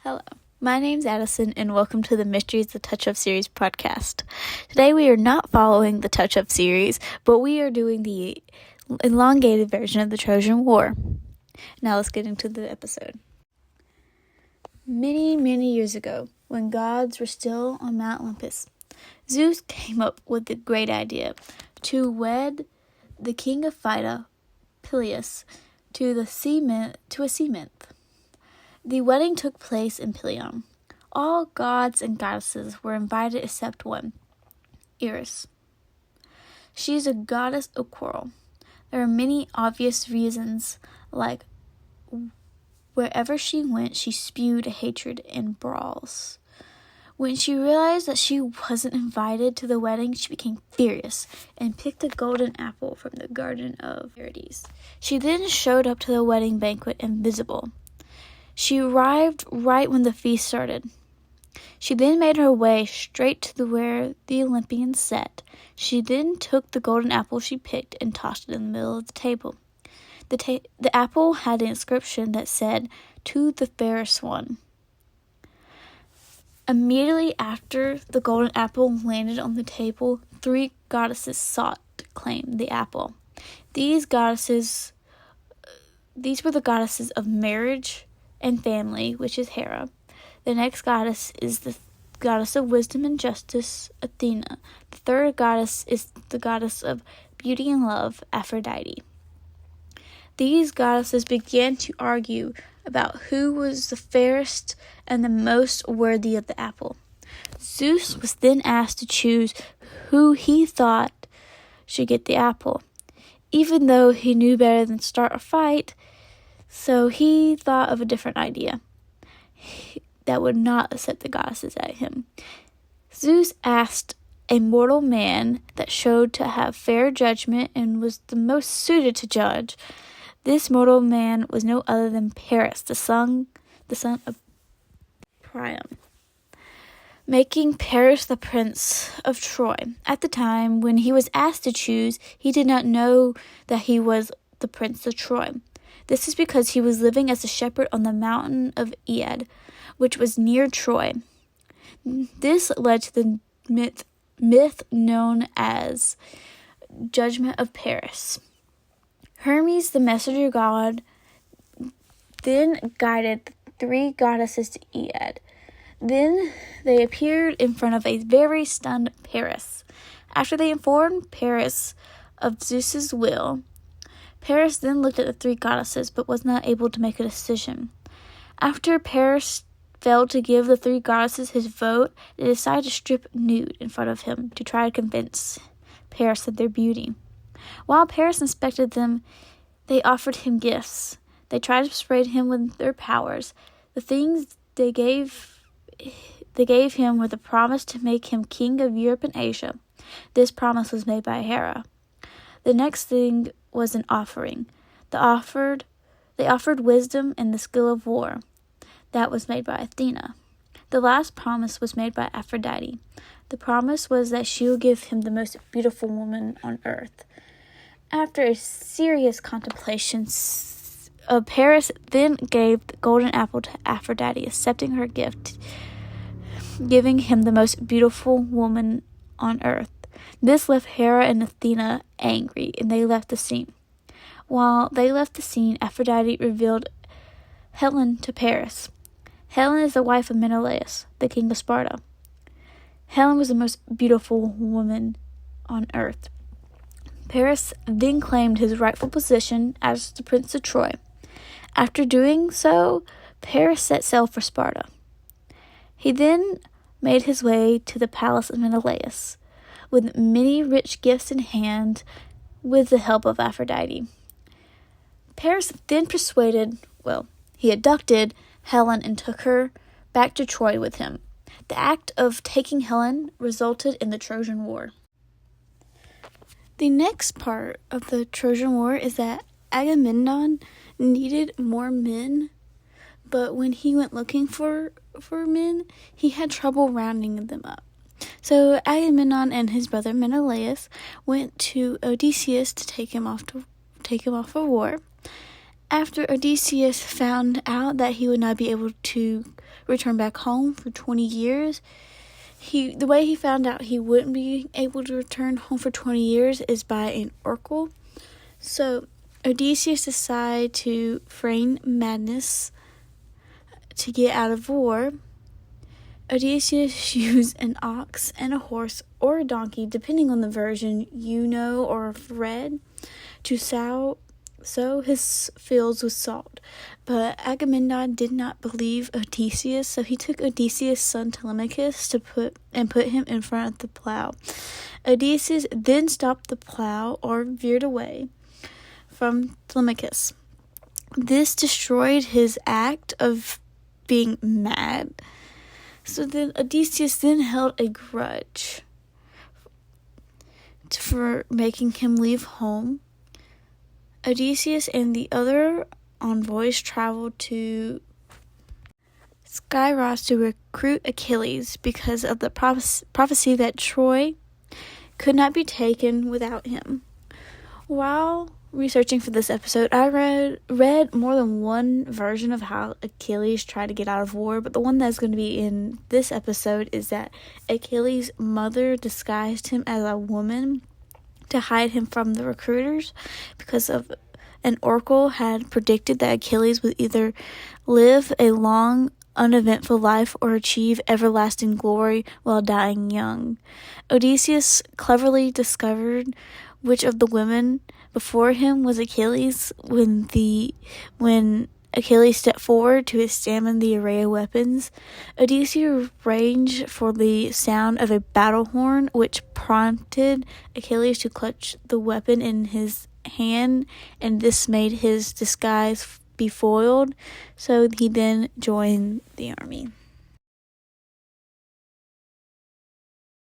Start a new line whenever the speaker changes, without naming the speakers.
Hello, my name's Addison, and welcome to the Mysteries the Touch of series podcast. Today we are not following the Touch of series, but we are doing the elongated version of the Trojan War. Now let's get into the episode. Many years ago, when gods were still on Mount Olympus, Zeus came up with the great idea to wed the king of Phyta, Peleus, to a sea nymph. The wedding took place in Pelion. All gods and goddesses were invited except one, Eris. She is a goddess of quarrel. There are many obvious reasons, like wherever she went, she spewed hatred and brawls. When she realized that she wasn't invited to the wedding, she became furious and picked a golden apple from the Garden of Paradise. She then showed up to the wedding banquet invisible. She arrived right when the feast started. She then made her way straight to where the Olympians sat. She then took the golden apple she picked and tossed it in the middle of the table. The apple had an inscription that said, "To the fairest one." Immediately after the golden apple landed on the table, 3 goddesses sought to claim the apple. These were the goddesses of marriage and family, which is Hera. The next goddess is the goddess of wisdom and justice, Athena. The third goddess is the goddess of beauty and love, Aphrodite. These goddesses began to argue about who was the fairest and the most worthy of the apple. Zeus was then asked to choose who he thought should get the apple, even though he knew better than start a fight. So he thought of a different idea that would not upset the goddesses at him. Zeus asked a mortal man that showed to have fair judgment and was the most suited to judge. This mortal man was no other than Paris, the son of Priam, making Paris the prince of Troy. At the time when he was asked to choose, he did not know that he was the prince of Troy. This is because he was living as a shepherd on the mountain of Iad, which was near Troy. This led to the myth known as Judgment of Paris. Hermes, the messenger god, then guided the 3 goddesses to Iad. Then they appeared in front of a very stunned Paris. After they informed Paris of Zeus's will, Paris then looked at the 3 goddesses but was not able to make a decision. After Paris failed to give the 3 goddesses his vote, they decided to strip nude in front of him to try to convince Paris of their beauty. While Paris inspected them, they offered him gifts. They tried to persuade him with their powers. The things they gave him were the promise to make him king of Europe and Asia. This promise was made by Hera. The next thing was an offering. They offered wisdom and the skill of war. That was made by Athena. The last promise was made by Aphrodite. The promise was that she would give him the most beautiful woman on earth. After a serious contemplation, Paris then gave the golden apple to Aphrodite, accepting her gift, giving him the most beautiful woman on earth. This left Hera and Athena angry, and they left the scene. While they left the scene, Aphrodite revealed Helen to Paris. Helen is the wife of Menelaus, the king of Sparta. Helen was the most beautiful woman on earth. Paris then claimed his rightful position as the prince of Troy. After doing so, Paris set sail for Sparta. He then made his way to the palace of Menelaus, with many rich gifts in hand, with the help of Aphrodite. Paris then he abducted Helen and took her back to Troy with him. The act of taking Helen resulted in the Trojan War. The next part of the Trojan War is that Agamemnon needed more men, but when he went looking for men, he had trouble rounding them up. So Agamemnon and his brother Menelaus went to Odysseus to take him off for war. After Odysseus found out that he would not be able to return back home for 20 years, the way he found out he wouldn't be able to return home for 20 years is by an oracle. So Odysseus decided to feign madness to get out of war. Odysseus used an ox and a horse or a donkey, depending on the version you know or have read, to sow his fields with salt. But Agamemnon did not believe Odysseus, so he took Odysseus' son Telemachus to put him in front of the plow. Odysseus then stopped the plow or veered away from Telemachus. This destroyed his act of being mad. So then Odysseus then held a grudge for making him leave home. Odysseus and the other envoys traveled to Skyros to recruit Achilles because of the prophecy that Troy could not be taken without him. While researching for this episode, I read more than one version of how Achilles tried to get out of war, but the one that's going to be in this episode is that Achilles' mother disguised him as a woman to hide him from the recruiters because of an oracle had predicted that Achilles would either live a long, uneventful life or achieve everlasting glory while dying young. Odysseus cleverly discovered which of the women before him was Achilles when Achilles stepped forward to examine the array of weapons. Odysseus arranged for the sound of a battle horn, which prompted Achilles to clutch the weapon in his hand, and this made his disguise be foiled, so he then joined the army.